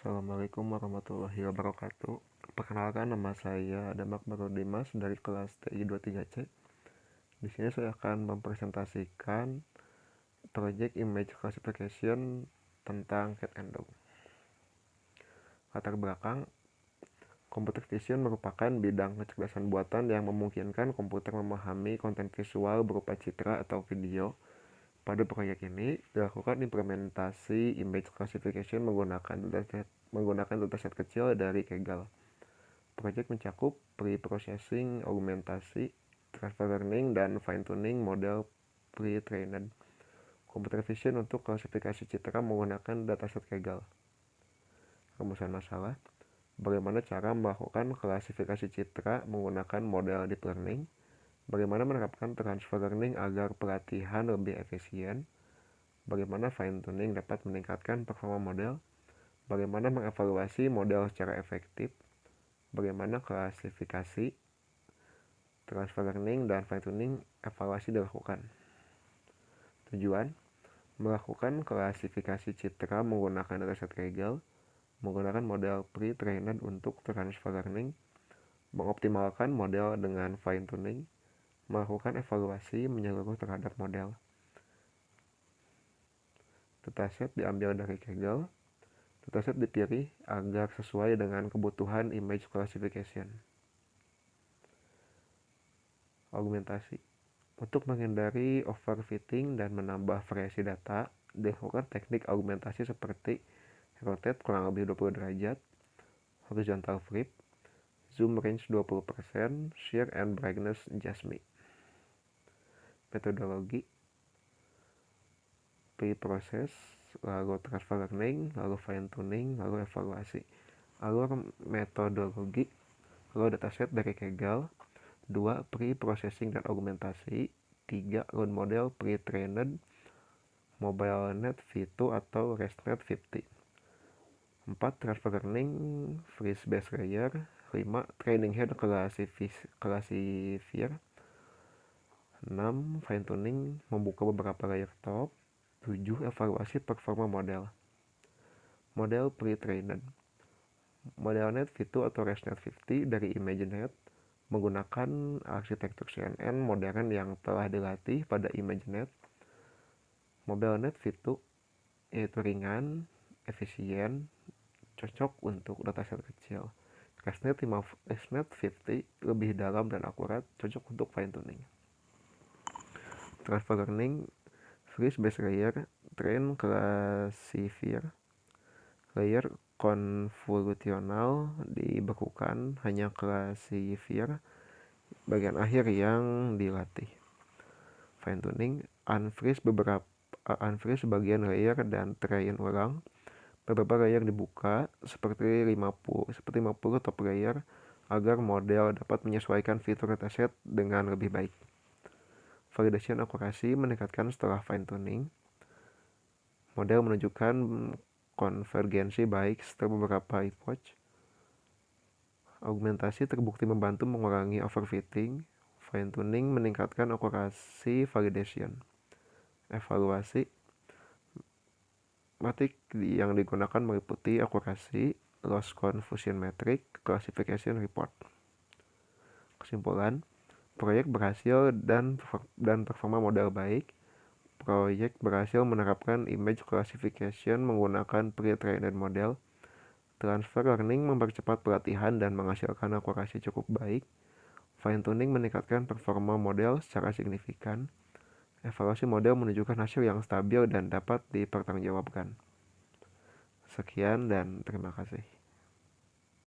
Assalamualaikum warahmatullahi wabarakatuh. Perkenalkan, nama saya Damak Barul Dimas dari kelas TI 23C. Di sini saya akan mempresentasikan project image classification tentang cat and dog. Latar belakang, computer vision merupakan bidang kecerdasan buatan yang memungkinkan komputer memahami konten visual berupa citra atau video. Pada proyek ini dilakukan implementasi image classification menggunakan dataset kecil dari Kaggle. Proyek mencakup pre-processing, augmentasi, transfer learning, dan fine-tuning model pre-trained computer vision untuk klasifikasi citra menggunakan dataset Kaggle. Rumusan masalah: bagaimana cara melakukan klasifikasi citra menggunakan model deep learning, bagaimana menerapkan transfer learning agar pelatihan lebih efisien, bagaimana fine-tuning dapat meningkatkan performa model, bagaimana mengevaluasi model secara efektif, bagaimana klasifikasi, transfer learning, dan fine-tuning evaluasi dilakukan. Tujuan: melakukan klasifikasi citra menggunakan dataset Kaggle, menggunakan model pre-trained untuk transfer learning, mengoptimalkan model dengan fine-tuning, melakukan evaluasi menyeluruh terhadap model. Dataset diambil dari Kaggle. Dataset dipilih agar sesuai dengan kebutuhan image classification. Augmentasi: untuk menghindari overfitting dan menambah variasi data, dilakukan teknik augmentasi seperti rotate kurang lebih 20 derajat, horizontal flip, zoom range 20%, shear and brightness adjustment. Metodologi: pre-process, lalu transfer learning, lalu fine-tuning, lalu evaluasi. Alur metodologi: lalu dataset dari Kaggle, 2. Pre-processing dan augmentasi, 3. Load model pre-trained, MobileNet V2 atau ResNet 50, 4. Transfer learning, freeze base layer, 5. Training head classifier, 6. Fine-tuning, membuka beberapa layer top, 7. Evaluasi performa model. Model pre-trained: MobileNet V2 atau ResNet 50 dari ImageNet menggunakan arsitektur CNN modern yang telah dilatih pada ImageNet. MobileNet V2 yaitu ringan, efisien, cocok untuk dataset kecil. ResNet 50 lebih dalam dan akurat, cocok untuk fine-tuning. Transfer learning, freeze base layer, train classifier, layer konvolusional dibekukan, hanya classifier bagian akhir yang dilatih. Fine-tuning, unfreeze sebagian layer dan train ulang. Beberapa layer dibuka seperti 50 top layer agar model dapat menyesuaikan fitur dataset dengan lebih baik. Validation akurasi meningkatkan setelah fine-tuning. Model menunjukkan konvergensi baik setelah beberapa epoch. Augmentasi terbukti membantu mengurangi overfitting. Fine-tuning meningkatkan akurasi validation. Evaluasi: matrik yang digunakan meliputi akurasi, loss confusion metric, classification report. Kesimpulan: proyek berhasil dan performa model baik. Proyek berhasil menerapkan image classification menggunakan pre-trained model. Transfer learning mempercepat pelatihan dan menghasilkan akurasi cukup baik. Fine-tuning meningkatkan performa model secara signifikan. Evaluasi model menunjukkan hasil yang stabil dan dapat dipertanggungjawabkan. Sekian dan terima kasih.